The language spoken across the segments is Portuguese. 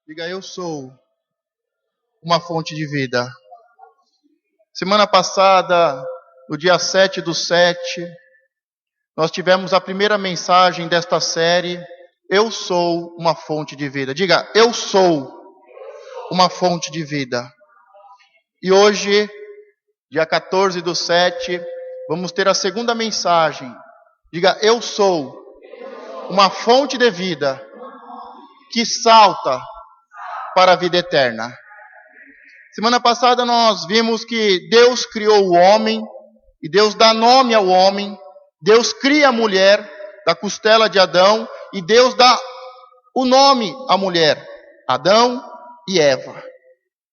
Diga, eu sou uma fonte de vida. Semana passada, no dia 7/7, nós tivemos a primeira mensagem desta série, Eu sou uma fonte de vida. Diga, eu sou uma fonte de vida. E hoje, dia 14/7, vamos ter a segunda mensagem. Diga, eu sou uma fonte de vida que salta para a vida eterna. Semana passada nós vimos que Deus criou o homem, e Deus dá nome ao homem, Deus cria a mulher da costela de Adão, e Deus dá o nome à mulher, Adão e Eva.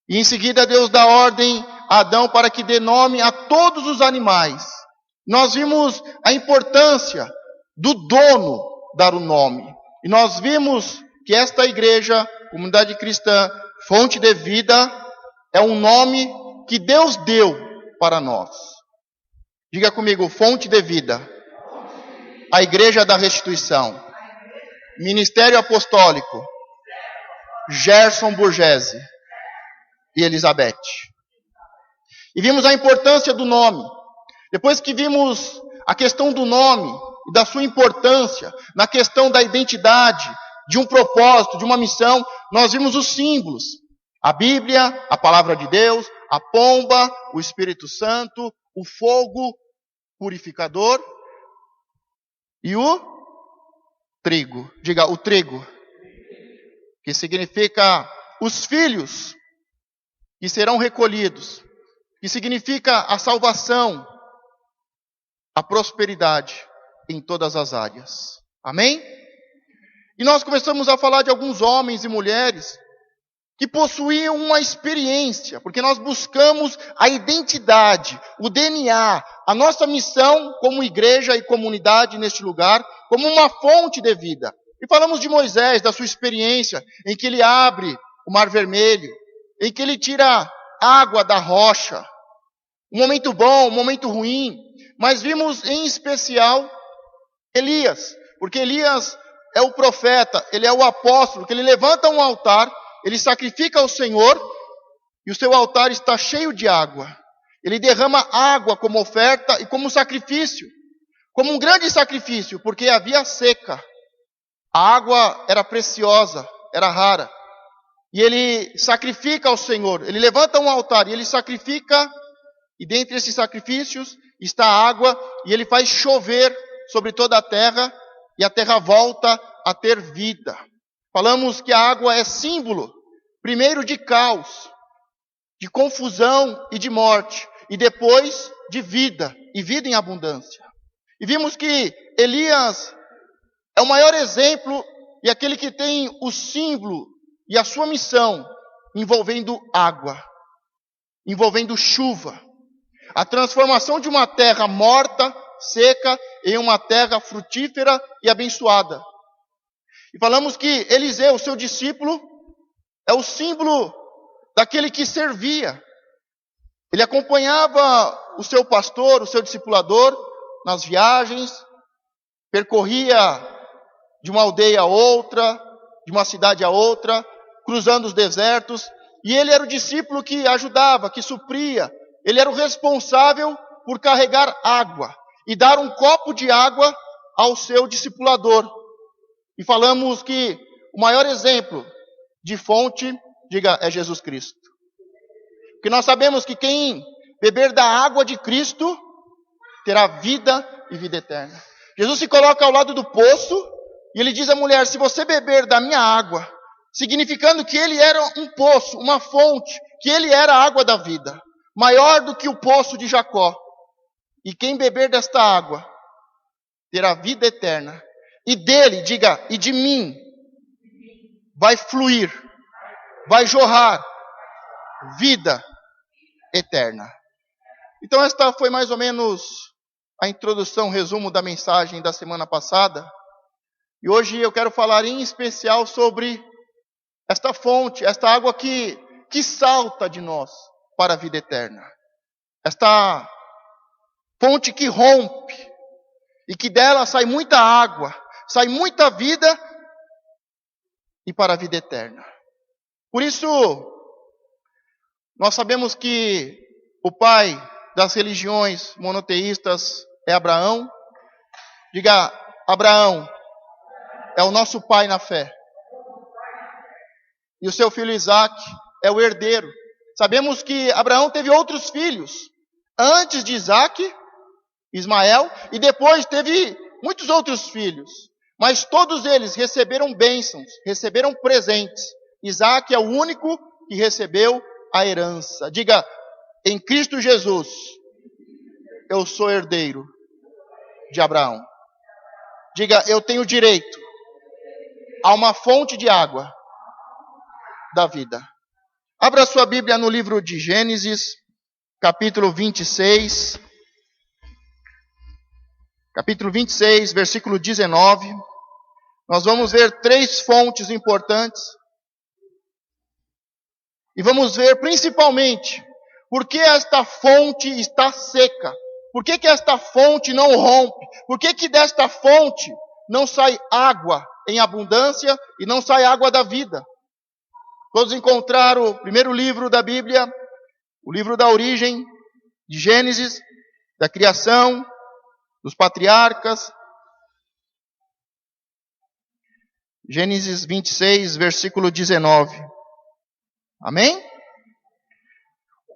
E em seguida Deus dá ordem a Adão para que dê nome a todos os animais. Nós vimos a importância do dono dar o nome. E nós vimos que esta igreja, comunidade cristã, fonte de vida, é um nome que Deus deu para nós. Diga comigo, fonte de vida. A igreja da restituição. Ministério apostólico. Gerson Burgese e Elizabeth. E vimos a importância do nome. Depois que vimos a questão do nome e da sua importância, na questão da identidade, de um propósito, de uma missão, nós vimos os símbolos. A Bíblia, a palavra de Deus, a pomba, o Espírito Santo, o fogo purificador e o trigo. Diga, o trigo, que significa os filhos que serão recolhidos, que significa a salvação, a prosperidade em todas as áreas. Amém? E nós começamos a falar de alguns homens e mulheres que possuíam uma experiência, porque nós buscamos a identidade, o DNA, a nossa missão como igreja e comunidade neste lugar, como uma fonte de vida. E falamos de Moisés, da sua experiência, em que ele abre o Mar Vermelho, em que ele tira água da rocha. Um momento bom, um momento ruim, mas vimos em especial Elias, porque Elias é o profeta, ele é o apóstolo, que ele levanta um altar, ele sacrifica ao Senhor, e o seu altar está cheio de água. Ele derrama água como oferta e como sacrifício, como um grande sacrifício, porque havia seca. A água era preciosa, era rara. E ele sacrifica ao Senhor, ele levanta um altar e ele sacrifica, e dentre esses sacrifícios está a água, e ele faz chover sobre toda a terra, e a terra volta a ter vida. Falamos que a água é símbolo, primeiro de caos, de confusão e de morte, e depois de vida, e vida em abundância. E vimos que Elias é o maior exemplo, e aquele que tem o símbolo e a sua missão envolvendo água, envolvendo chuva. A transformação de uma terra morta, seca, em uma terra frutífera e abençoada. E falamos que Eliseu, seu discípulo, é o símbolo daquele que servia. Ele acompanhava o seu pastor, o seu discipulador, nas viagens, percorria de uma aldeia a outra, de uma cidade a outra, cruzando os desertos, e ele era o discípulo que ajudava, que supria. Ele era o responsável por carregar água e dar um copo de água ao seu discipulador. E falamos que o maior exemplo de fonte, diga, é Jesus Cristo. Porque nós sabemos que quem beber da água de Cristo terá vida e vida eterna. Jesus se coloca ao lado do poço e ele diz à mulher, se você beber da minha água, significando que ele era um poço, uma fonte, que ele era a água da vida, maior do que o poço de Jacó. E quem beber desta água terá vida eterna. E dele, diga, e de mim, vai fluir, vai jorrar vida eterna. Então esta foi mais ou menos a introdução, resumo da mensagem da semana passada. E hoje eu quero falar em especial sobre esta fonte, esta água que salta de nós para a vida eterna. Esta fonte que rompe e que dela sai muita água, sai muita vida e para a vida eterna. Por isso, nós sabemos que o pai das religiões monoteístas é Abraão. Diga, Abraão é o nosso pai na fé. E o seu filho Isaac é o herdeiro. Sabemos que Abraão teve outros filhos antes de Isaac, Ismael, e depois teve muitos outros filhos. Mas todos eles receberam bênçãos, receberam presentes. Isaac é o único que recebeu a herança. Diga, em Cristo Jesus, eu sou herdeiro de Abraão. Diga, eu tenho direito a uma fonte de água da vida. Abra sua Bíblia no livro de Gênesis, capítulo 26. Capítulo 26, versículo 19. Nós vamos ver 3 fontes importantes. E vamos ver principalmente por que esta fonte está seca. Por que esta fonte não rompe? Por que desta fonte não sai água em abundância e não sai água da vida? Todos encontraram o primeiro livro da Bíblia, o livro da origem, de Gênesis, da criação, dos patriarcas. Gênesis 26, versículo 19. Amém?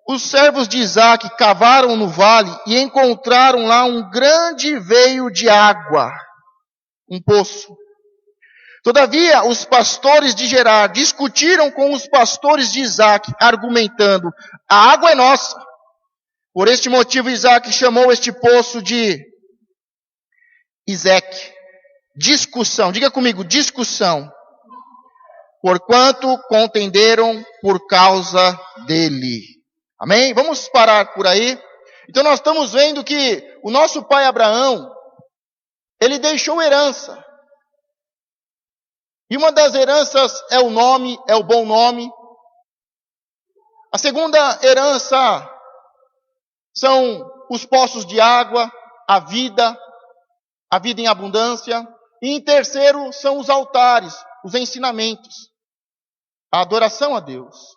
Os servos de Isaac cavaram no vale e encontraram lá um grande veio de água, um poço. Todavia, os pastores de Gerar discutiram com os pastores de Isaac, argumentando, a água é nossa. Por este motivo, Isaac chamou este poço de Ezeque. Discussão, diga comigo, discussão. Porquanto contenderam por causa dele. Amém? Vamos parar por aí. Então nós estamos vendo que o nosso pai Abraão, ele deixou herança. E uma das heranças é o nome, é o bom nome. A segunda herança são os poços de água, a vida em abundância. E em terceiro são os altares, os ensinamentos, a adoração a Deus.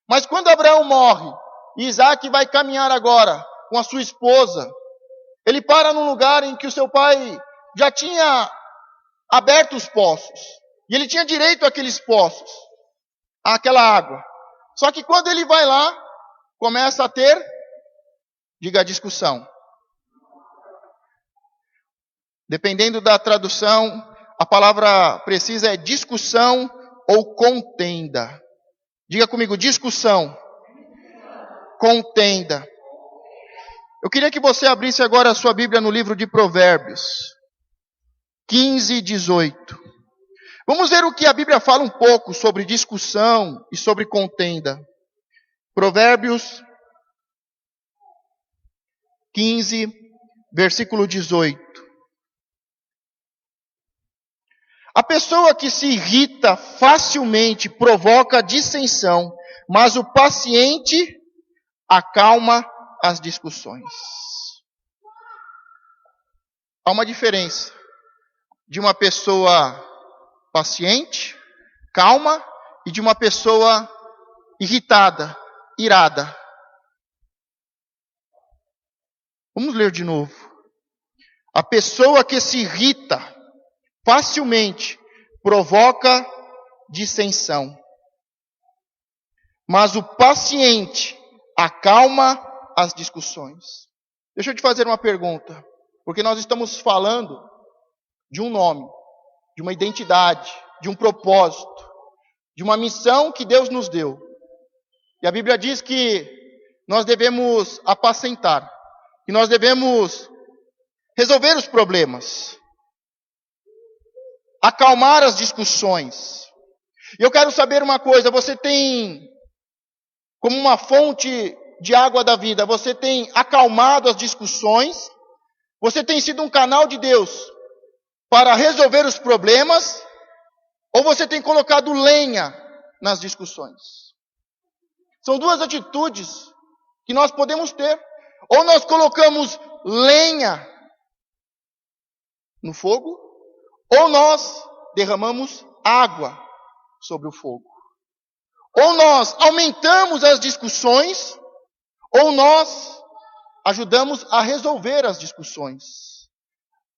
Mas quando Abraão morre, e Isaac vai caminhar agora com a sua esposa, ele para num lugar em que o seu pai já tinha aberto os poços. E ele tinha direito àqueles poços, àquela água. Só que quando ele vai lá, começa a ter, diga, discussão. Dependendo da tradução, a palavra precisa é discussão ou contenda. Diga comigo, discussão, contenda. Eu queria que você abrisse agora a sua Bíblia no livro de Provérbios 15, 18. Vamos ver o que a Bíblia fala um pouco sobre discussão e sobre contenda. Provérbios 15, versículo 18. A pessoa que se irrita facilmente provoca dissensão, mas o paciente acalma as discussões. Há uma diferença de uma pessoa paciente, calma, e de uma pessoa irritada, irada. Vamos ler de novo. A pessoa que se irrita facilmente provoca dissensão, mas o paciente acalma as discussões. Deixa eu te fazer uma pergunta, porque nós estamos falando de um nome, de uma identidade, de um propósito, de uma missão que Deus nos deu. E a Bíblia diz que nós devemos apacentar, que nós devemos resolver os problemas, acalmar as discussões. E eu quero saber uma coisa, você tem, como uma fonte de água da vida, você tem acalmado as discussões? Você tem sido um canal de Deus para resolver os problemas? Ou você tem colocado lenha nas discussões? São duas atitudes que nós podemos ter. Ou nós colocamos lenha no fogo, ou nós derramamos água sobre o fogo. Ou nós aumentamos as discussões, ou nós ajudamos a resolver as discussões.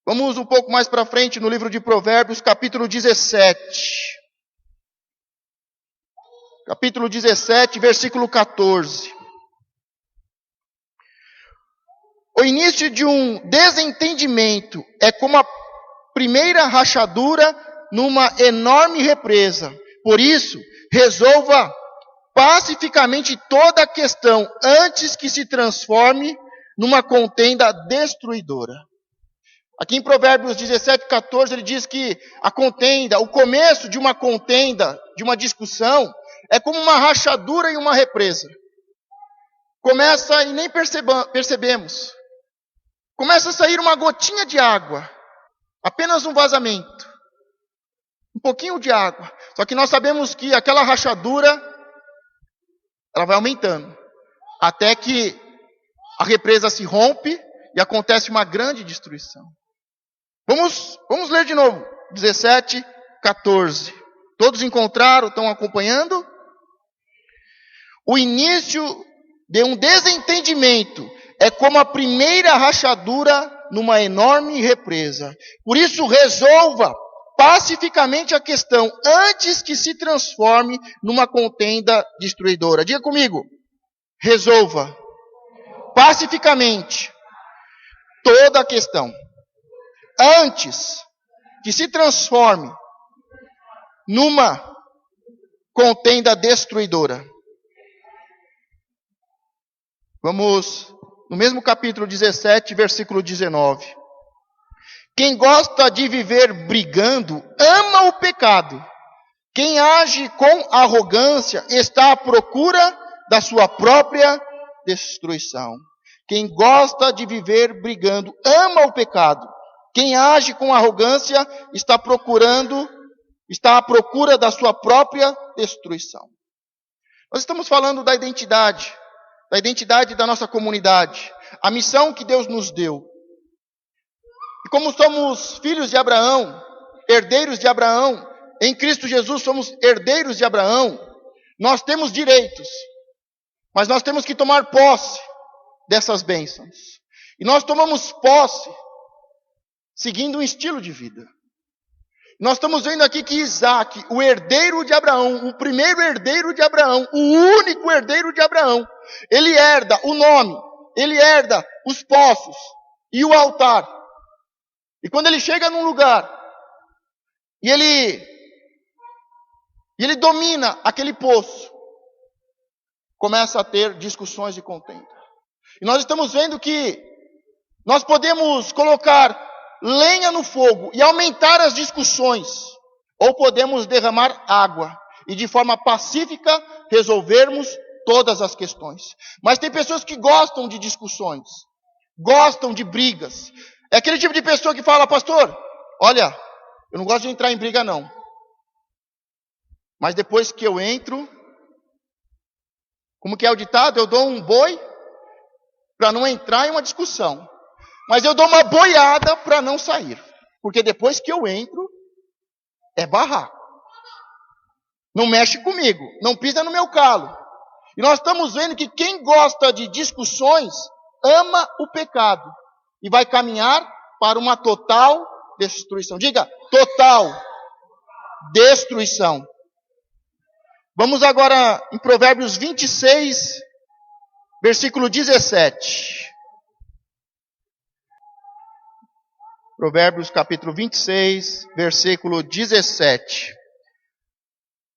Vamos um pouco mais para frente no livro de Provérbios, capítulo 17. Capítulo 17, versículo 14. O início de um desentendimento é como a primeira rachadura numa enorme represa. Por isso, resolva pacificamente toda a questão antes que se transforme numa contenda destruidora. Aqui em Provérbios 17, 14, ele diz que a contenda, o começo de uma contenda, de uma discussão, é como uma rachadura em uma represa. Começa e nem percebemos. Começa a sair uma gotinha de água. Apenas um vazamento. Um pouquinho de água. Só que nós sabemos que aquela rachadura, ela vai aumentando. Até que a represa se rompe e acontece uma grande destruição. Vamos ler de novo. 17, 14. Todos encontraram? Estão acompanhando? O início de um desentendimento é como a primeira rachadura numa enorme represa. Por isso, resolva pacificamente a questão antes que se transforme numa contenda destruidora. Diga comigo. Resolva pacificamente toda a questão antes que se transforme numa contenda destruidora. Vamos no mesmo capítulo 17, versículo 19. Quem gosta de viver brigando, ama o pecado. Quem age com arrogância está à procura da sua própria destruição. Quem gosta de viver brigando, ama o pecado. Quem age com arrogância está à procura da sua própria destruição. Nós estamos falando da identidade da nossa comunidade, a missão que Deus nos deu. E como somos filhos de Abraão, herdeiros de Abraão, em Cristo Jesus somos herdeiros de Abraão, nós temos direitos, mas nós temos que tomar posse dessas bênçãos. E nós tomamos posse seguindo um estilo de vida. Nós estamos vendo aqui que Isaac, o herdeiro de Abraão, o primeiro herdeiro de Abraão, o único herdeiro de Abraão, ele herda o nome, ele herda os poços e o altar. E quando ele chega num lugar e ele domina aquele poço, começa a ter discussões e contenda. E nós estamos vendo que nós podemos colocar lenha no fogo e aumentar as discussões, ou podemos derramar água e de forma pacífica resolvermos todas as questões. Mas tem pessoas que gostam de discussões, gostam de brigas. É aquele tipo de pessoa que fala: pastor, olha, eu não gosto de entrar em briga não, mas depois que eu entro, como que é o ditado? Eu dou um boi para não entrar em uma discussão, mas eu dou uma boiada para não sair, porque depois que eu entro, é barraco. Não mexe comigo, não pisa no meu calo. E nós estamos vendo que quem gosta de discussões ama o pecado e vai caminhar para uma total destruição. Diga, total destruição. Vamos agora em Provérbios 26, versículo 17. Provérbios capítulo 26, versículo 17.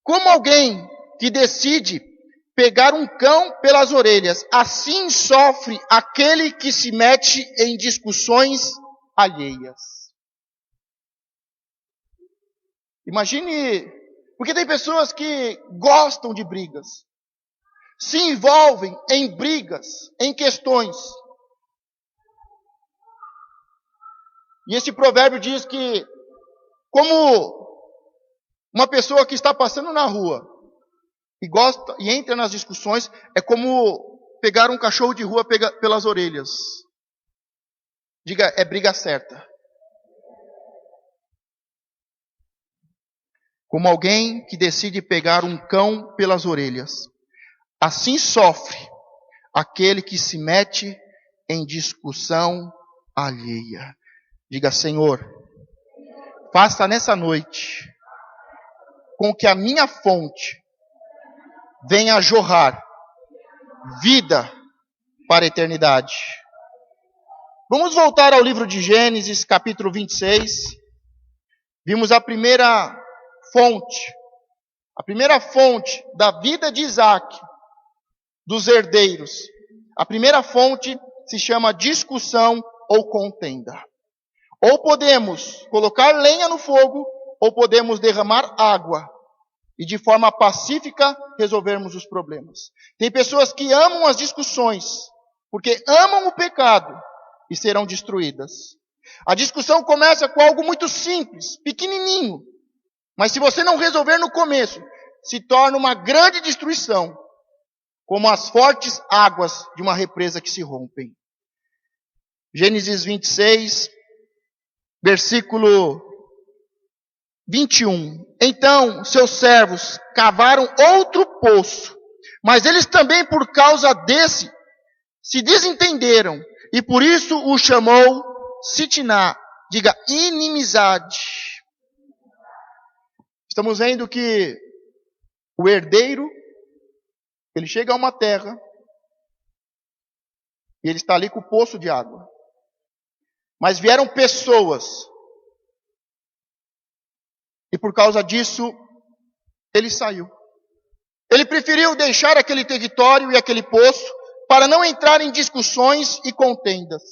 Como alguém que decide pegar um cão pelas orelhas, assim sofre aquele que se mete em discussões alheias. Imagine, porque tem pessoas que gostam de brigas, se envolvem em brigas, em questões. E esse provérbio diz que, como uma pessoa que está passando na rua e gosta e entra nas discussões, é como pegar um cachorro de rua pelas orelhas. Diga, é briga certa. como alguém que decide pegar um cão pelas orelhas. Assim sofre aquele que se mete em discussão alheia. Diga, Senhor, faça nessa noite com que a minha fonte venha a jorrar vida para a eternidade. Vamos voltar ao livro de Gênesis, capítulo 26. Vimos a primeira fonte da vida de Isaac, dos herdeiros. A primeira fonte se chama discussão ou contenda. Ou podemos colocar lenha no fogo, ou podemos derramar água e de forma pacífica resolvermos os problemas. Tem pessoas que amam as discussões, porque amam o pecado e serão destruídas. A discussão começa com algo muito simples, pequenininho, mas se você não resolver no começo, se torna uma grande destruição, como as fortes águas de uma represa que se rompem. Gênesis 26, versículo 21. Então seus servos cavaram outro poço, mas eles também por causa desse se desentenderam, e por isso o chamou Sitná, diga inimizade. Estamos vendo que o herdeiro, ele chega a uma terra, e ele está ali com o poço de água. Mas vieram pessoas, e por causa disso, ele saiu. Ele preferiu deixar aquele território e aquele poço, para não entrar em discussões e contendas.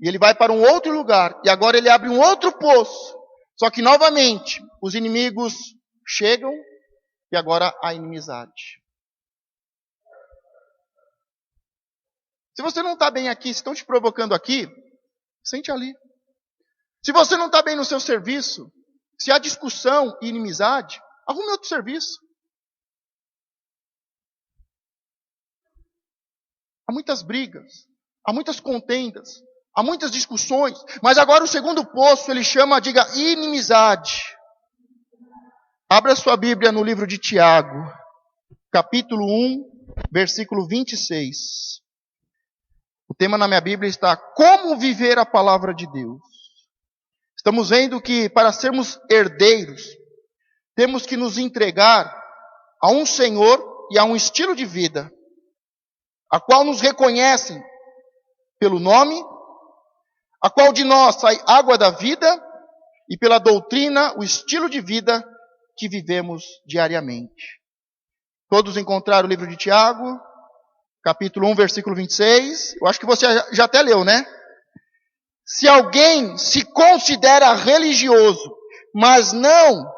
E ele vai para um outro lugar, e agora ele abre um outro poço. Só que novamente, os inimigos chegam, e agora há inimizade. Se você não está bem aqui, se estão te provocando aqui, sente ali. Se você não está bem no seu serviço, se há discussão e inimizade, arrume outro serviço. Há muitas brigas, há muitas contendas, há muitas discussões, mas agora o segundo poço ele chama, diga, inimizade. Abra sua Bíblia no livro de Tiago, capítulo 1, versículo 26. O tema na minha Bíblia está como viver a palavra de Deus. Estamos vendo que para sermos herdeiros, temos que nos entregar a um Senhor e a um estilo de vida, a qual nos reconhecem pelo nome, a qual de nós sai água da vida, e pela doutrina, o estilo de vida que vivemos diariamente. Todos encontraram o livro de Tiago, capítulo 1, versículo 26. Eu acho que você já até leu, né? Se alguém se considera religioso, mas não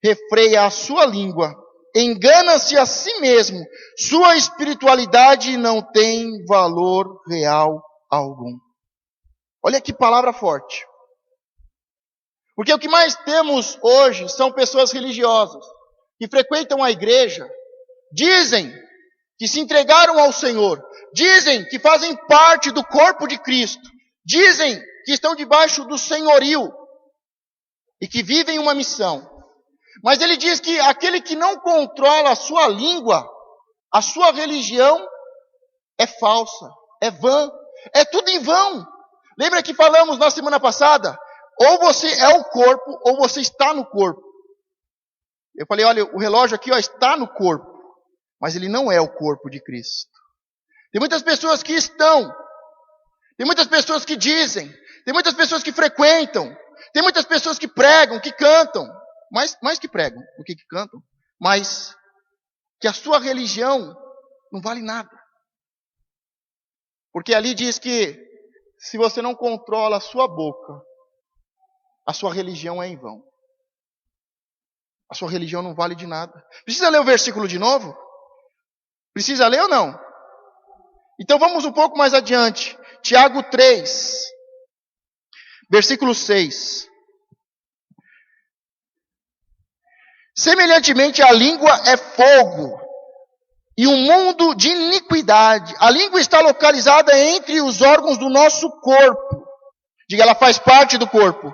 refreia a sua língua, engana-se a si mesmo, sua espiritualidade não tem valor real algum. Olha que palavra forte. Porque o que mais temos hoje são pessoas religiosas, que frequentam a igreja, dizem que se entregaram ao Senhor, dizem que fazem parte do corpo de Cristo, dizem que estão debaixo do senhorio e que vivem uma missão. Mas ele diz que aquele que não controla a sua língua, a sua religião é falsa, é vã, é tudo em vão. Lembra que falamos na semana passada? Ou você é o corpo, ou você está no corpo. Eu falei, olha, o relógio aqui está no corpo, mas ele não é o corpo de Cristo. Tem muitas pessoas que estão, tem muitas pessoas que dizem, tem muitas pessoas que frequentam, tem muitas pessoas que pregam, que cantam, mais que pregam do que cantam, mas que a sua religião não vale nada. Porque ali diz que se você não controla a sua boca, a sua religião é em vão. A sua religião não vale de nada. Precisa ler o versículo de novo? Precisa ler ou não? Então vamos um pouco mais adiante. Tiago 3, versículo 6. Semelhantemente, a língua é fogo e um mundo de iniquidade. A língua está localizada entre os órgãos do nosso corpo. Diga, ela faz parte do corpo.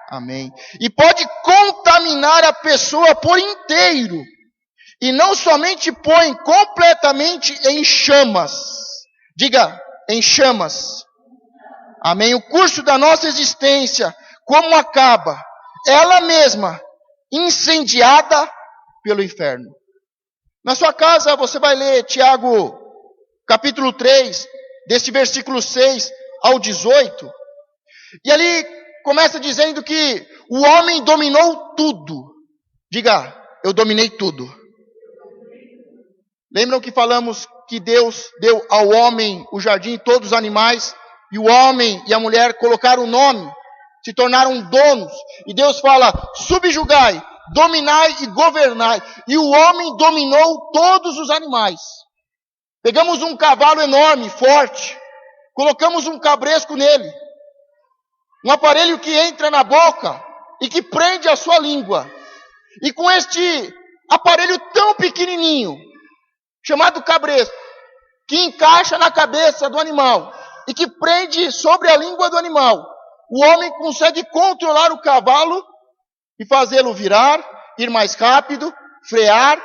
Amém. E pode contaminar a pessoa por inteiro. E não somente põe completamente em chamas. Diga, em chamas. Amém. O curso da nossa existência, como acaba? Ela mesma, incendiada pelo inferno. Na sua casa você vai ler Tiago, capítulo 3, deste versículo 6 ao 18. E ali começa dizendo que o homem dominou tudo. Diga, eu dominei tudo. Lembram que falamos que Deus deu ao homem o jardim e todos os animais, e o homem e a mulher colocaram o nome, se tornaram donos, e Deus fala, subjugai, dominai e governai, e o homem dominou todos os animais. Pegamos um cavalo enorme, forte, colocamos um cabresco nele, um aparelho que entra na boca e que prende a sua língua, e com este aparelho tão pequenininho, chamado cabresco, que encaixa na cabeça do animal e que prende sobre a língua do animal, o homem consegue controlar o cavalo e fazê-lo virar, ir mais rápido, frear.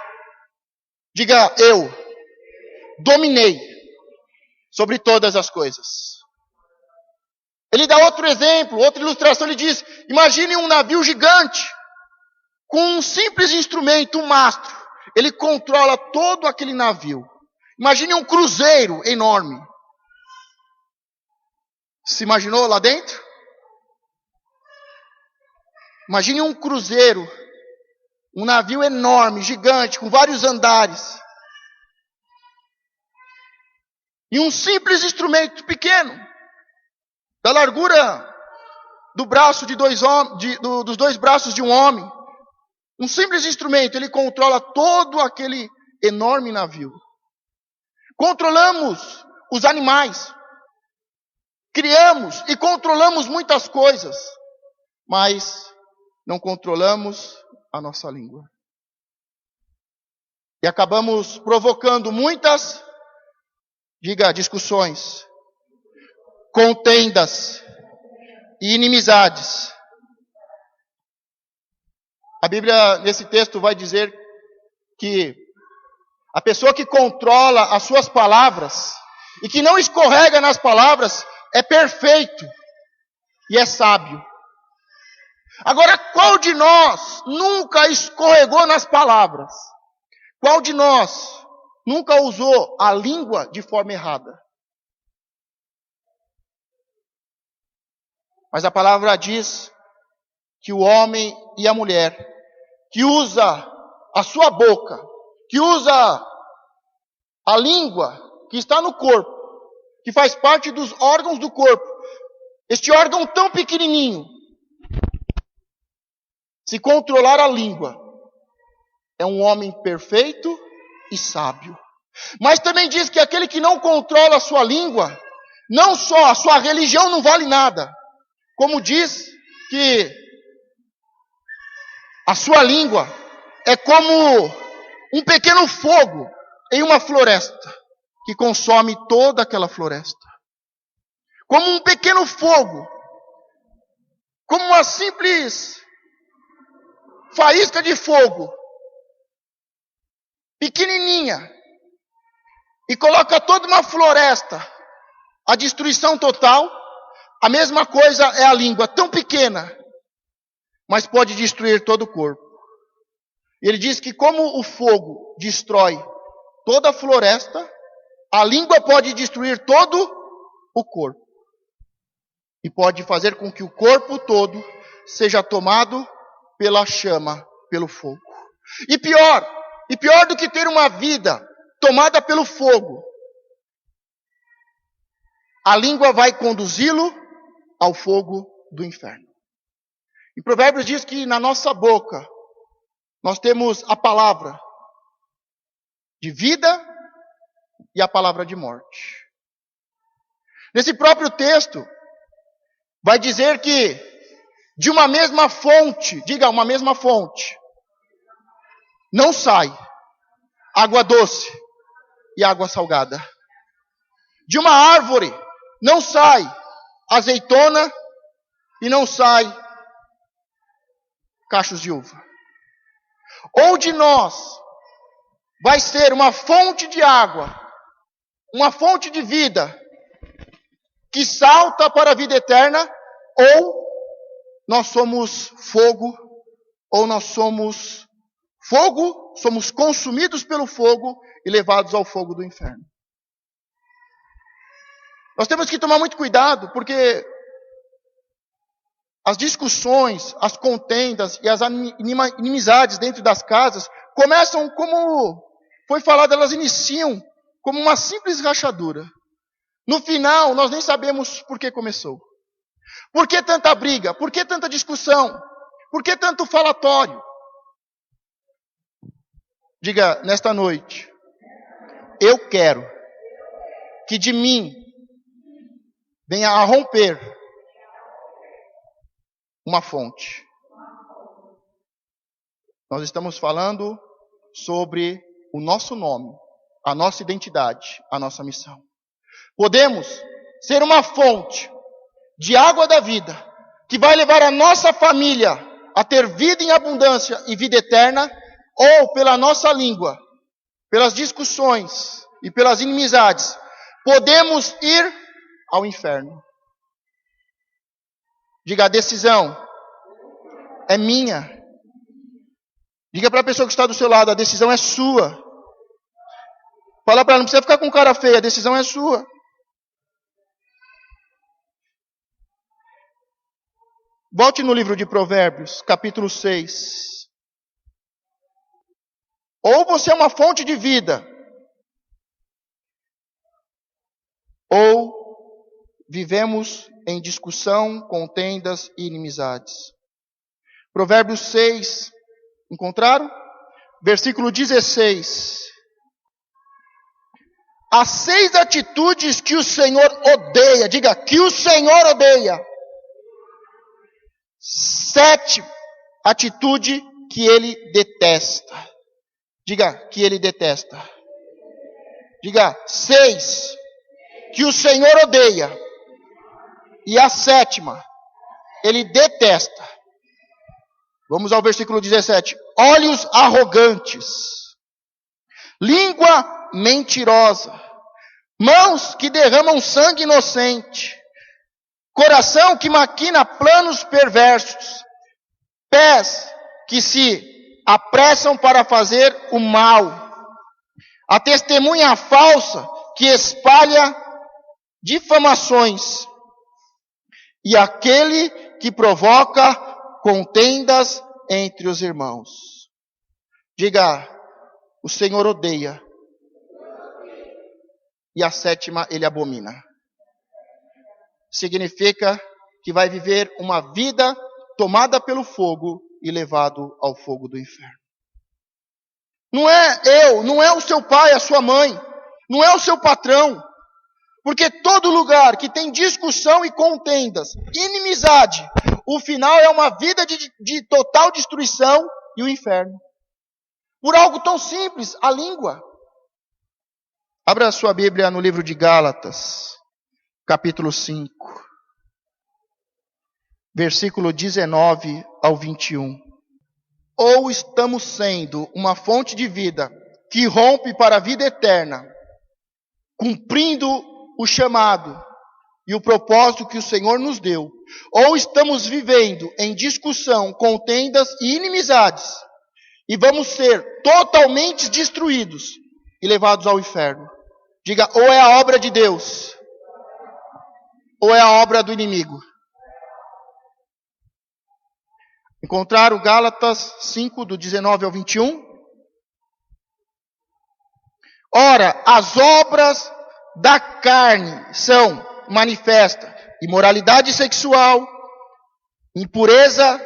Diga, eu dominei sobre todas as coisas. Ele dá outro exemplo, outra ilustração, ele diz, imagine um navio gigante, com um simples instrumento, um mastro, ele controla todo aquele navio. Imagine um cruzeiro enorme. Se imaginou lá dentro? Imagine um cruzeiro, um navio enorme, gigante, com vários andares. E um simples instrumento pequeno, da largura do braço de dos dois braços de um homem. Um simples instrumento, ele controla todo aquele enorme navio. Controlamos os animais. Criamos e controlamos muitas coisas. Mas não controlamos a nossa língua. E acabamos provocando muitas, diga, discussões, contendas e inimizades. A Bíblia, nesse texto, vai dizer que a pessoa que controla as suas palavras e que não escorrega nas palavras é perfeito e é sábio. Agora, qual de nós nunca escorregou nas palavras? Qual de nós nunca usou a língua de forma errada? Mas a palavra diz que o homem e a mulher que usa a sua boca, que usa a língua que está no corpo, que faz parte dos órgãos do corpo, este órgão tão pequenininho, se controlar a língua, é um homem perfeito e sábio. Mas também diz que aquele que não controla a sua língua, não só a sua religião não vale nada, como diz que a sua língua é como um pequeno fogo em uma floresta, que consome toda aquela floresta. Como um pequeno fogo, como uma simples faísca de fogo, pequenininha, e coloca toda uma floresta, a destruição total. A mesma coisa é a língua, tão pequena, mas pode destruir todo o corpo. Ele diz que como o fogo destrói toda a floresta, a língua pode destruir todo o corpo. E pode fazer com que o corpo todo seja tomado pela chama, pelo fogo. E pior do que ter uma vida tomada pelo fogo, a língua vai conduzi-lo ao fogo do inferno. Em Provérbios diz que na nossa boca nós temos a palavra de vida e a palavra de morte. Nesse próprio texto, vai dizer que de uma mesma fonte, diga uma mesma fonte, não sai água doce e água salgada. De uma árvore não sai azeitona e não sai cachos de uva. Ou de nós vai ser uma fonte de água, uma fonte de vida, que salta para a vida eterna, ou nós somos fogo, ou nós somos fogo, somos consumidos pelo fogo e levados ao fogo do inferno. Nós temos que tomar muito cuidado, porque as discussões, as contendas e as inimizades dentro das casas começam como foi falado, elas iniciam como uma simples rachadura. No final, nós nem sabemos por que começou. Por que tanta briga? Por que tanta discussão? Por que tanto falatório? Diga, nesta noite, eu quero que de mim venha a romper uma fonte. Nós estamos falando sobre o nosso nome, a nossa identidade, a nossa missão. Podemos ser uma fonte de água da vida, que vai levar a nossa família a ter vida em abundância e vida eterna, ou pela nossa língua, pelas discussões e pelas inimizades, podemos ir ao inferno. Diga, a decisão é minha. Diga para a pessoa que está do seu lado, a decisão é sua. Fala para ela, não precisa ficar com cara feia, a decisão é sua. Volte no livro de Provérbios, capítulo 6. Ou você é uma fonte de vida, ou vivemos em discussão, contendas e inimizades. Provérbios 6, encontraram? Versículo 16. Há 6 atitudes que o Senhor odeia. Diga, que o Senhor odeia. 7 atitude que ele detesta. Diga, que ele detesta. Diga, 6 que o Senhor odeia. E a 7ª, ele detesta. Vamos ao versículo 17. Olhos arrogantes, língua mentirosa, mãos que derramam sangue inocente, coração que maquina planos perversos, pés que se apressam para fazer o mal, a testemunha falsa que espalha difamações, e aquele que provoca contendas entre os irmãos. Diga, o Senhor odeia. E a 7ª ele abomina. Significa que vai viver uma vida tomada pelo fogo e levado ao fogo do inferno. Não é eu, não é o seu pai, a sua mãe, não é o seu patrão. Porque todo lugar que tem discussão e contendas, inimizade, o final é uma vida de total destruição e o inferno. Por algo tão simples, a língua. Abra a sua Bíblia no livro de Gálatas, capítulo 5, versículo 19 ao 21. Ou estamos sendo uma fonte de vida que rompe para a vida eterna, cumprindo o chamado e o propósito que o Senhor nos deu, ou estamos vivendo em discussão, contendas e inimizades, e vamos ser totalmente destruídos e levados ao inferno. Diga, ou é a obra de Deus, ou é a obra do inimigo. Encontraram Gálatas 5, do 19 ao 21? Ora, as obras da carne são manifesta imoralidade sexual, impureza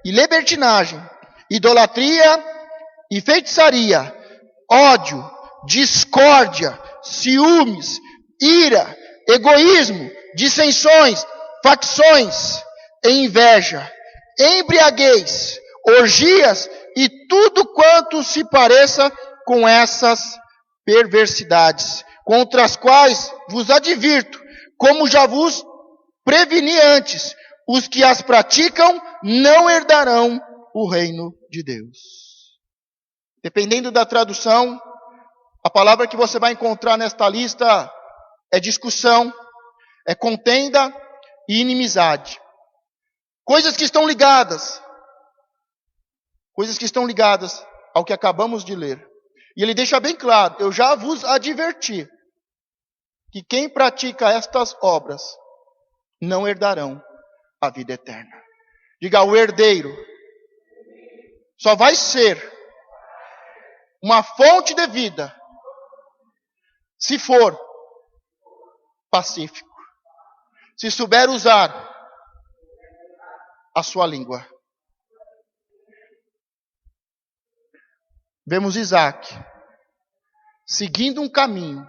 e libertinagem, idolatria e feitiçaria, ódio, discórdia, ciúmes, ira, egoísmo, dissensões, facções e inveja, embriaguez, orgias e tudo quanto se pareça com essas perversidades, contra as quais vos advirto, como já vos preveni antes, os que as praticam não herdarão o reino de Deus. Dependendo da tradução, a palavra que você vai encontrar nesta lista é discussão, é contenda e inimizade. Coisas que estão ligadas ao que acabamos de ler. E ele deixa bem claro, eu já vos adverti, que quem pratica estas obras não herdarão a vida eterna. Diga, o herdeiro só vai ser uma fonte de vida se for pacífico, se souber usar a sua língua. Vemos Isaac seguindo um caminho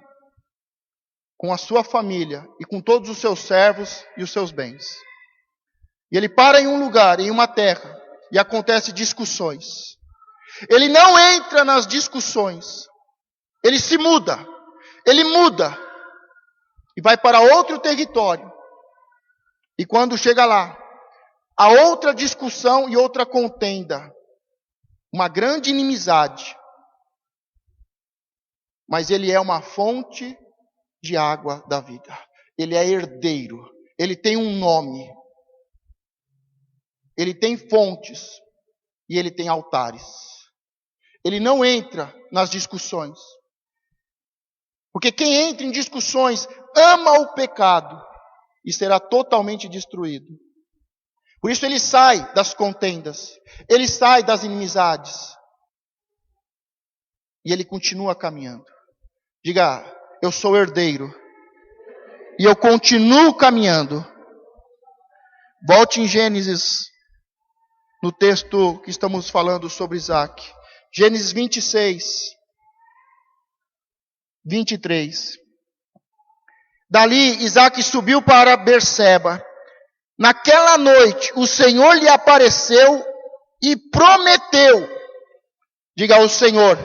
com a sua família e com todos os seus servos e os seus bens. E ele para em um lugar, em uma terra, e acontece discussões. Ele não entra nas discussões. Ele se muda. Ele muda. E vai para outro território. E quando chega lá, há outra discussão e outra contenda. Uma grande inimizade. Mas ele é uma fonte de água da vida. Ele é herdeiro. Ele tem um nome. Ele tem fontes. E ele tem altares. Ele não entra nas discussões. Porque quem entra em discussões ama o pecado e será totalmente destruído. Por isso ele sai das contendas, ele sai das inimizades. E ele continua caminhando. Diga, eu sou herdeiro. E eu continuo caminhando. Volte em Gênesis, no texto que estamos falando sobre Isaac. Gênesis 26, 23. Dali Isaac subiu para Berseba. Naquela noite o Senhor lhe apareceu e prometeu. Diga, o Senhor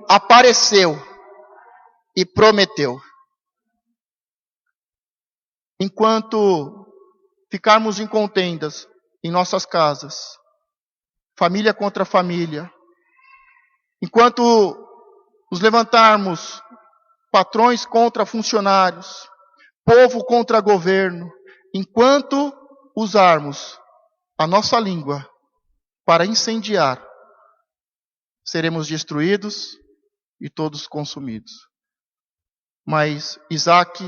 apareceu e prometeu. Enquanto ficarmos em contendas em nossas casas, família contra família, enquanto nos levantarmos patrões contra funcionários, povo contra governo, enquanto usarmos a nossa língua para incendiar, seremos destruídos e todos consumidos. Mas Isaac,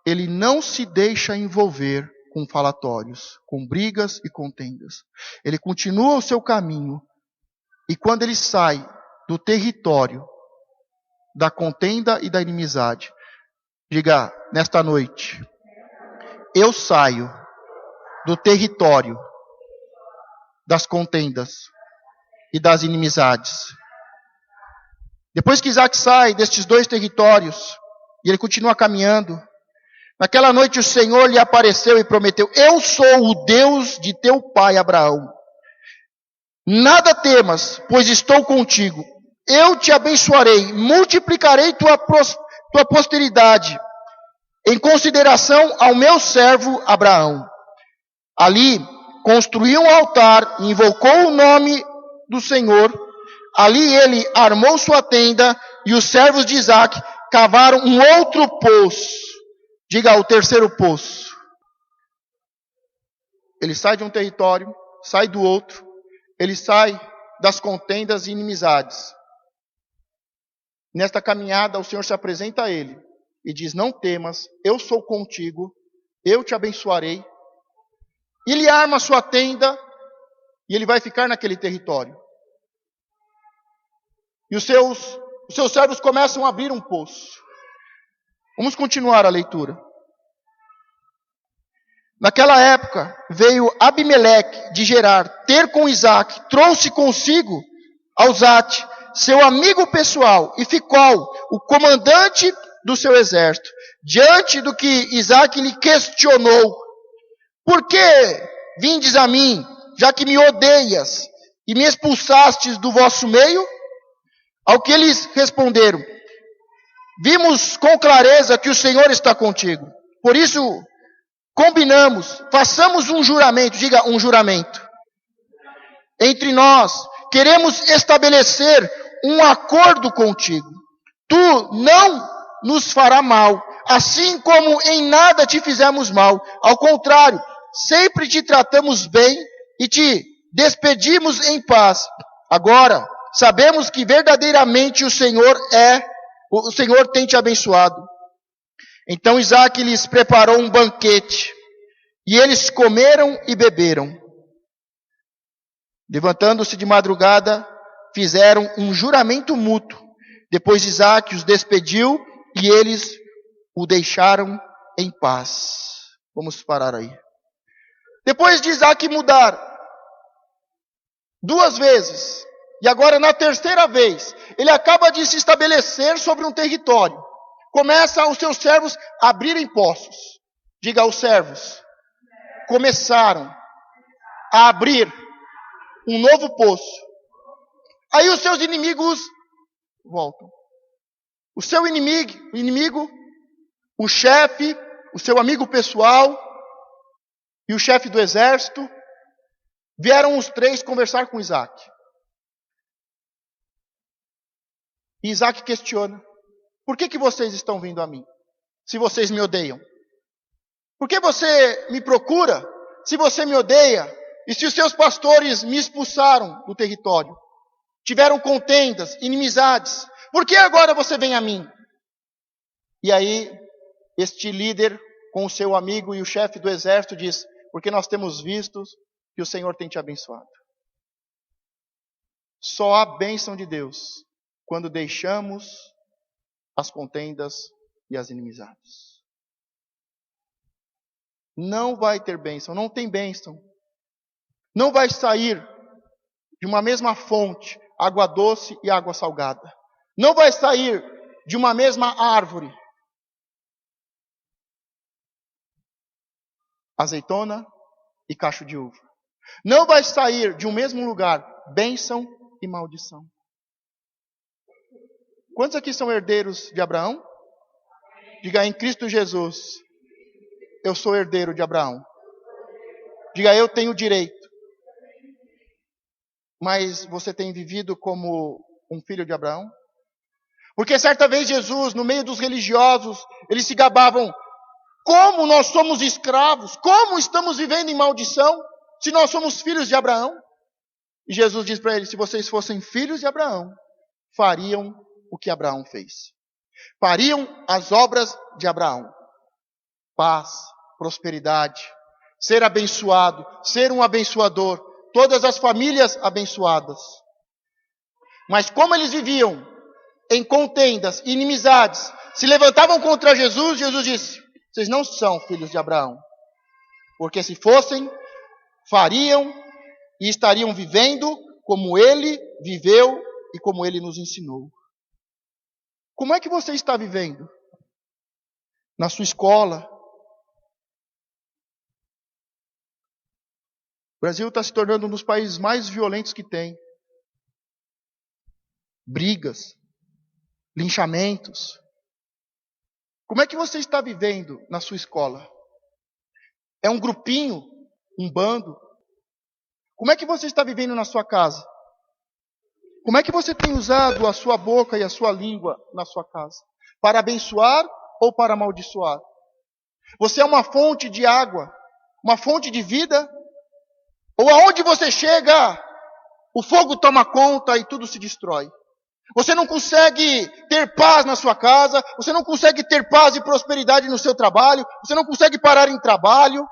ele não se deixa envolver com falatórios, com brigas e contendas. Ele continua o seu caminho e quando ele sai do território da contenda e da inimizade, diga, nesta noite, eu saio do território das contendas e das inimizades. Depois que Isaac sai destes dois territórios, e ele continua caminhando, naquela noite o Senhor lhe apareceu e prometeu, eu sou o Deus de teu pai Abraão. Nada temas, pois estou contigo. Eu te abençoarei, multiplicarei tua posteridade, em consideração ao meu servo Abraão. Ali construiu um altar, invocou o nome do Senhor. Ali ele armou sua tenda e os servos de Isaac cavaram um outro poço. Diga, o terceiro poço. Ele sai de um território, sai do outro. Ele sai das contendas e inimizades. Nesta caminhada, o Senhor se apresenta a ele e diz, não temas, eu sou contigo, eu te abençoarei. Ele arma a sua tenda e ele vai ficar naquele território. E os seus servos começam a abrir um poço. Vamos continuar a leitura. Naquela época, veio Abimeleque de Gerar ter com Isaac, trouxe consigo Alzate, seu amigo pessoal, e ficou o comandante do seu exército. Diante do que Isaac lhe questionou, por que vindes a mim, já que me odeias, e me expulsastes do vosso meio? Ao que eles responderam, vimos com clareza que o Senhor está contigo. Por isso, combinamos, façamos um juramento, diga um juramento. entre nós, queremos estabelecer um acordo contigo. Tu não nos fará mal, assim como em nada te fizemos mal. Ao contrário, sempre te tratamos bem e te despedimos em paz. Agora, sabemos que verdadeiramente o Senhor tem te abençoado. Então Isaque lhes preparou um banquete, e eles comeram e beberam. Levantando-se de madrugada, fizeram um juramento mútuo. Depois Isaque os despediu e eles o deixaram em paz. Vamos parar aí. Depois de Isaque mudar 2 vezes, e agora na terceira vez, ele acaba de se estabelecer sobre um território. Começa os seus servos a abrirem poços. Diga aos servos, começaram a abrir um novo poço. Aí os seus inimigos voltam. O seu inimigo, o chefe, o seu amigo pessoal e o chefe do exército, vieram os 3 conversar com Isaque. E Isaque questiona: por que vocês estão vindo a mim, se vocês me odeiam? Por que você me procura, se você me odeia? E se os seus pastores me expulsaram do território? Tiveram contendas, inimizades. Por que agora você vem a mim? E aí, este líder, com o seu amigo e o chefe do exército, diz: porque nós temos visto que o Senhor tem te abençoado. Só há bênção de Deus quando deixamos as contendas e as inimizades. Não vai ter bênção, não tem bênção. Não vai sair de uma mesma fonte água doce e água salgada. Não vai sair de uma mesma árvore azeitona e cacho de uva. Não vai sair de um mesmo lugar bênção e maldição. Quantos aqui são herdeiros de Abraão? Diga: em Cristo Jesus, eu sou herdeiro de Abraão. Diga: eu tenho direito. Mas você tem vivido como um filho de Abraão? Porque certa vez Jesus, no meio dos religiosos, eles se gabavam: como nós somos escravos? Como estamos vivendo em maldição? Se nós somos filhos de Abraão? E Jesus diz para eles: se vocês fossem filhos de Abraão, fariam o que Abraão fez. Fariam as obras de Abraão. Paz, prosperidade, ser abençoado, ser um abençoador, todas as famílias abençoadas. Mas como eles viviam em contendas, inimizades, se levantavam contra Jesus, Jesus disse: vocês não são filhos de Abraão. Porque se fossem, fariam e estariam vivendo como ele viveu e como ele nos ensinou. Como é que você está vivendo? Na sua escola? O Brasil está se tornando um dos países mais violentos que tem. Brigas, linchamentos. Como é que você está vivendo na sua escola? É um grupinho? Um bando? Como é que você está vivendo na sua casa? Como é que você tem usado a sua boca e a sua língua na sua casa? Para abençoar ou para amaldiçoar? Você é uma fonte de água, uma fonte de vida? Ou aonde você chega, o fogo toma conta e tudo se destrói? Você não consegue ter paz na sua casa, você não consegue ter paz e prosperidade no seu trabalho, você não consegue parar em trabalho.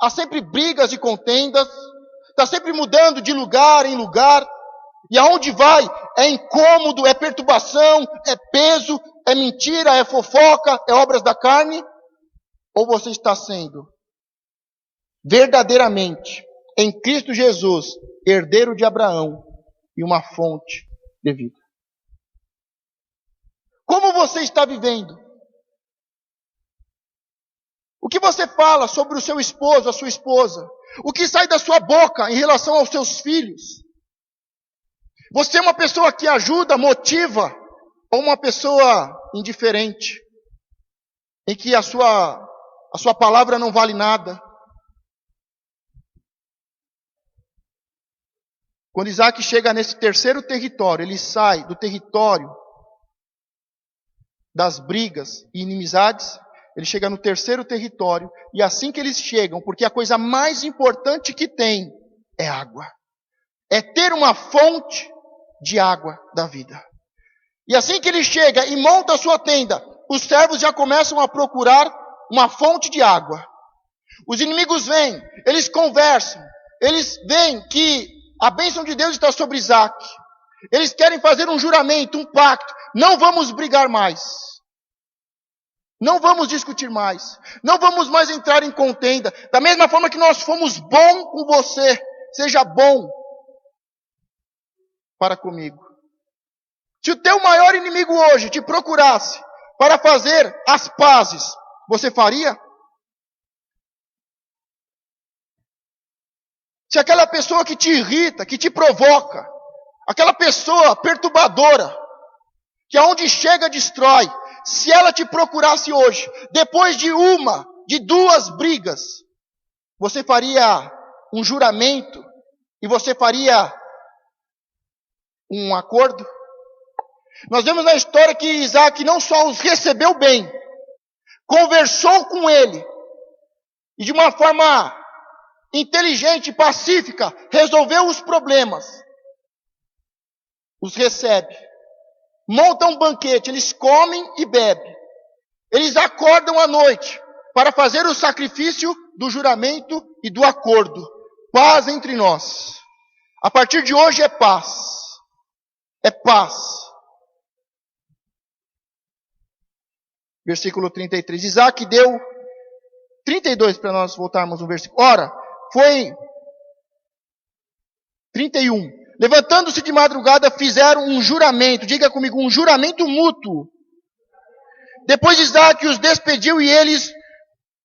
Há sempre brigas e contendas, está sempre mudando de lugar em lugar. E aonde vai é incômodo, é perturbação, é peso, é mentira, é fofoca, é obras da carne? Ou você está sendo verdadeiramente, em Cristo Jesus, herdeiro de Abraão e uma fonte de vida? Como você está vivendo? O que você fala sobre o seu esposo, a sua esposa? O que sai da sua boca em relação aos seus filhos? Você é uma pessoa que ajuda, motiva, ou uma pessoa indiferente, em que a sua palavra não vale nada? Quando Isaac chega nesse terceiro território, ele sai do território das brigas e inimizades, ele chega no terceiro território, e assim que eles chegam, porque a coisa mais importante que tem é água. É ter uma fonte de água da vida. E assim que ele chega e monta a sua tenda, os servos já começam a procurar uma fonte de água. Os inimigos vêm, eles conversam, eles veem que a bênção de Deus está sobre Isaac. Eles querem fazer um juramento, um pacto. Não vamos brigar mais. Não vamos discutir mais. Não vamos mais entrar em contenda. Da mesma forma que nós fomos bom com você, seja bom para comigo. Se o teu maior inimigo hoje te procurasse para fazer as pazes, você faria? Se aquela pessoa que te irrita, que te provoca, aquela pessoa perturbadora, que aonde chega destrói, se ela te procurasse hoje, depois de uma, de duas brigas, você faria um juramento e você faria um acordo? Nós vemos na história que Isaac não só os recebeu bem, conversou com ele, e de uma forma inteligente, pacífica, resolveu os problemas. Os recebe. Monta um banquete, eles comem e bebem. Eles acordam à noite para fazer o sacrifício do juramento e do acordo. Paz entre nós. A partir de hoje é paz. É paz. Versículo 33. Isaac deu 32 para nós voltarmos no versículo. Ora, foi 31. Levantando-se de madrugada, fizeram um juramento. Diga comigo, um juramento mútuo. Depois Isaac os despediu e eles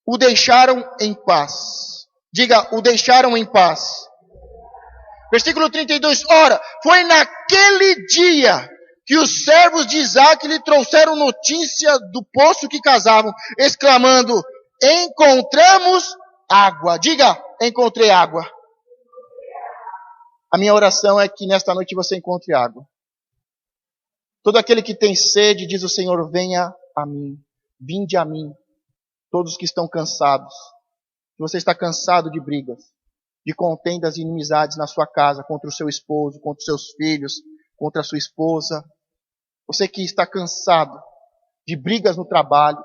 o deixaram em paz. Diga, o deixaram em paz. Versículo 32. Ora, foi naquele dia que os servos de Isaac lhe trouxeram notícia do poço que cazavam, exclamando, encontramos água. Diga, encontrei água. A minha oração é que nesta noite você encontre água. Todo aquele que tem sede, diz o Senhor, venha a mim. Vinde a mim. Todos que estão cansados. Se você está cansado de brigas, de contendas e inimizades na sua casa, contra o seu esposo, contra os seus filhos, contra a sua esposa. Você que está cansado de brigas no trabalho.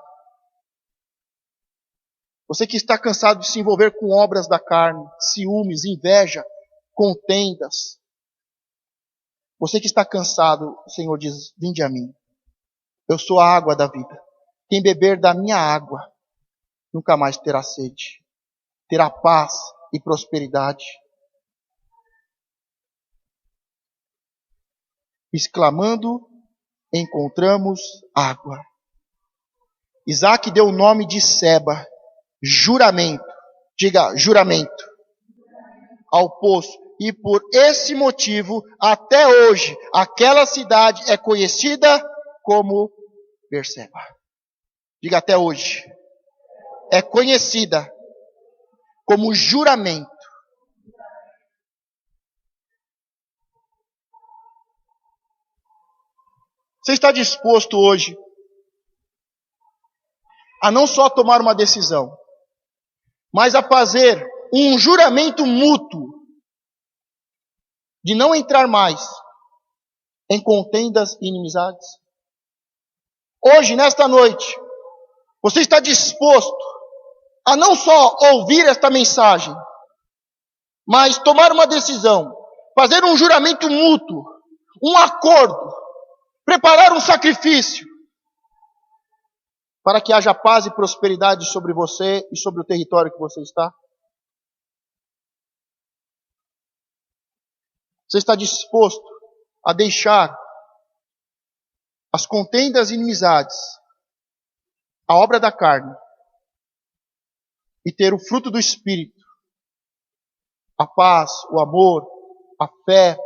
Você que está cansado de se envolver com obras da carne, ciúmes, inveja, contendas. Você que está cansado, o Senhor diz, vinde a mim. Eu sou a água da vida. Quem beber da minha água, nunca mais terá sede. Terá paz e prosperidade. Exclamando, encontramos água. Isaac deu o nome de Seba, juramento. Diga, juramento. Ao poço. E por esse motivo, até hoje, aquela cidade é conhecida como Berseba. Diga, até hoje. É conhecida como juramento. Você está disposto hoje a não só tomar uma decisão, mas a fazer um juramento mútuo de não entrar mais em contendas e inimizades? Hoje, nesta noite, você está disposto a não só ouvir esta mensagem, mas tomar uma decisão, fazer um juramento mútuo, um acordo, preparar um sacrifício, para que haja paz e prosperidade sobre você e sobre o território que você está? Você está disposto a deixar as contendas e inimizades, a obra da carne, e ter o fruto do Espírito, a paz, o amor, a fé,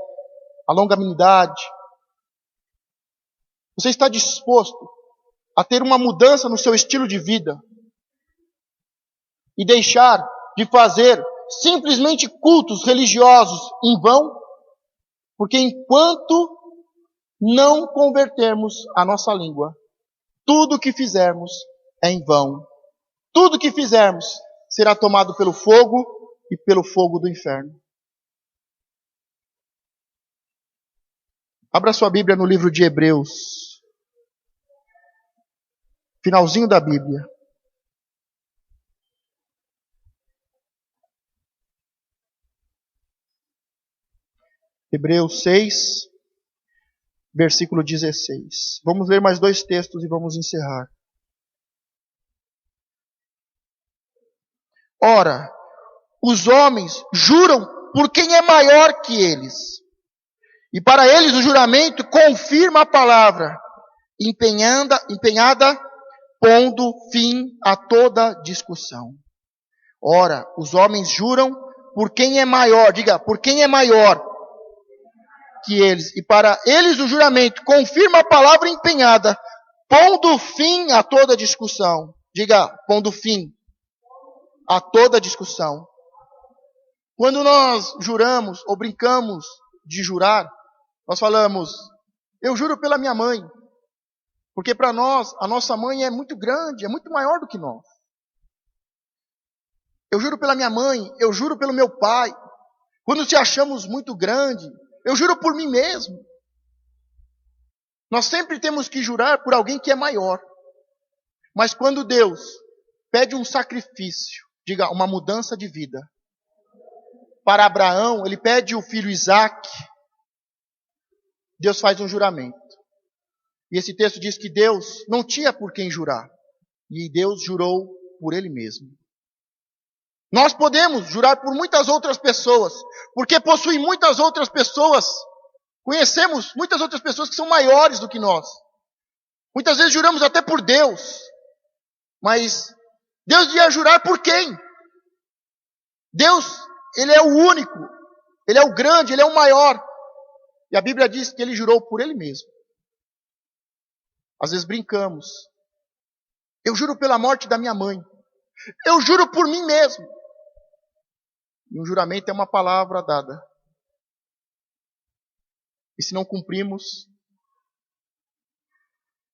a longanimidade? Você está disposto a ter uma mudança no seu estilo de vida e deixar de fazer simplesmente cultos religiosos em vão? Porque enquanto não convertermos a nossa língua, tudo que fizermos é em vão. Tudo que fizermos será tomado pelo fogo e pelo fogo do inferno. Abra sua Bíblia no livro de Hebreus. Finalzinho da Bíblia. Hebreus 6, versículo 16. Vamos ler mais 2 textos e vamos encerrar. Ora, os homens juram por quem é maior que eles. E para eles o juramento confirma a palavra, empenhada, pondo fim a toda discussão. Ora, os homens juram por quem é maior, diga, por quem é maior que eles. E para eles o juramento confirma a palavra empenhada, pondo fim a toda discussão. Diga, pondo fim a toda discussão. Quando nós juramos ou brincamos de jurar, nós falamos, eu juro pela minha mãe. Porque para nós, a nossa mãe é muito grande, é muito maior do que nós. Eu juro pela minha mãe, eu juro pelo meu pai. Quando te achamos muito grande, eu juro por mim mesmo. Nós sempre temos que jurar por alguém que é maior. Mas quando Deus pede um sacrifício, diga, uma mudança de vida, para Abraão, ele pede o filho Isaque, Deus faz um juramento. E esse texto diz que Deus não tinha por quem jurar. E Deus jurou por Ele mesmo. Nós podemos jurar por muitas outras pessoas, porque possuem muitas outras pessoas. Conhecemos muitas outras pessoas que são maiores do que nós. Muitas vezes juramos até por Deus. Mas Deus ia jurar por quem? Deus, Ele é o único. Ele é o grande, Ele é o maior. E a Bíblia diz que Ele jurou por Ele mesmo. Às vezes brincamos. Eu juro pela morte da minha mãe. Eu juro por mim mesmo. E um juramento é uma palavra dada. E se não cumprimos,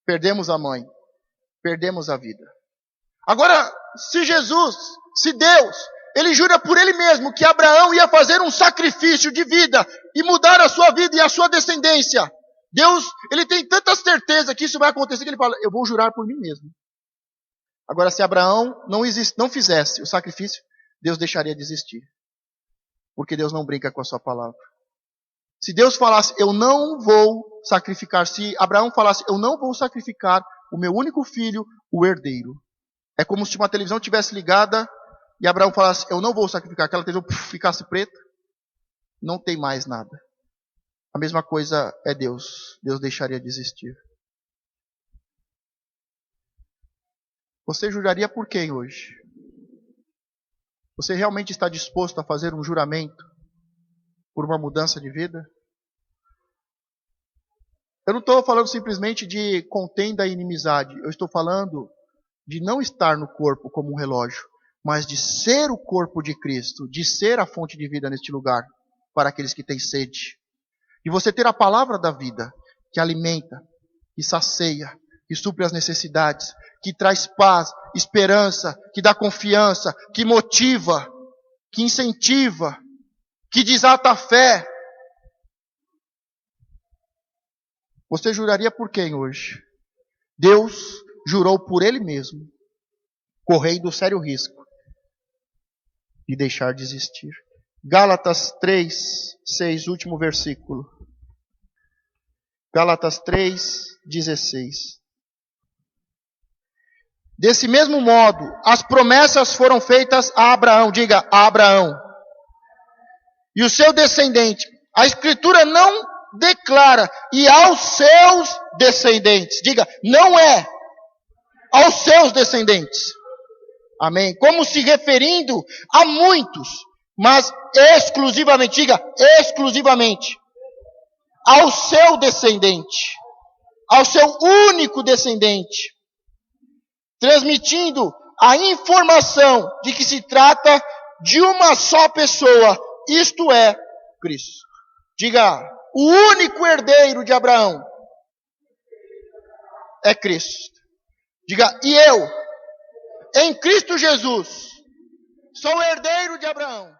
perdemos a mãe. Perdemos a vida. Agora, se Jesus, se Deus, Ele jura por Ele mesmo que Abraão ia fazer um sacrifício de vida e mudar a sua vida e a sua descendência. Deus, Ele tem tanta certeza que isso vai acontecer que Ele fala, eu vou jurar por mim mesmo. Agora, se Abraão não fizesse o sacrifício, Deus deixaria de existir. Porque Deus não brinca com a sua palavra. Se Deus falasse, eu não vou sacrificar, se Abraão falasse, eu não vou sacrificar o meu único filho, o herdeiro. É como se uma televisão tivesse ligada e Abraão falasse, eu não vou sacrificar, aquela televisão ficasse preta, não tem mais nada. A mesma coisa é Deus. Deus deixaria de existir. Você juraria por quem hoje? Você realmente está disposto a fazer um juramento por uma mudança de vida? Eu não estou falando simplesmente de contenda e inimizade. Eu estou falando de não estar no corpo como um relógio, mas de ser o corpo de Cristo, de ser a fonte de vida neste lugar para aqueles que têm sede. De você ter a palavra da vida, que alimenta, que sacia, que supre as necessidades, que traz paz, esperança, que dá confiança, que motiva, que incentiva, que desata a fé. Você juraria por quem hoje? Deus jurou por Ele mesmo, correndo o sério risco de deixar de existir. Gálatas 3, 6, último versículo. Gálatas 3, 16. Desse mesmo modo, as promessas foram feitas a Abraão. Diga, a Abraão. E o seu descendente. A Escritura não declara. E aos seus descendentes. Diga, não é. Aos seus descendentes. Amém. Como se referindo a muitos. Mas exclusivamente, diga, exclusivamente, ao seu descendente, ao seu único descendente, transmitindo a informação de que se trata de uma só pessoa, isto é, Cristo. Diga, O único herdeiro de Abraão é Cristo. Diga, e eu, em Cristo Jesus, sou herdeiro de Abraão.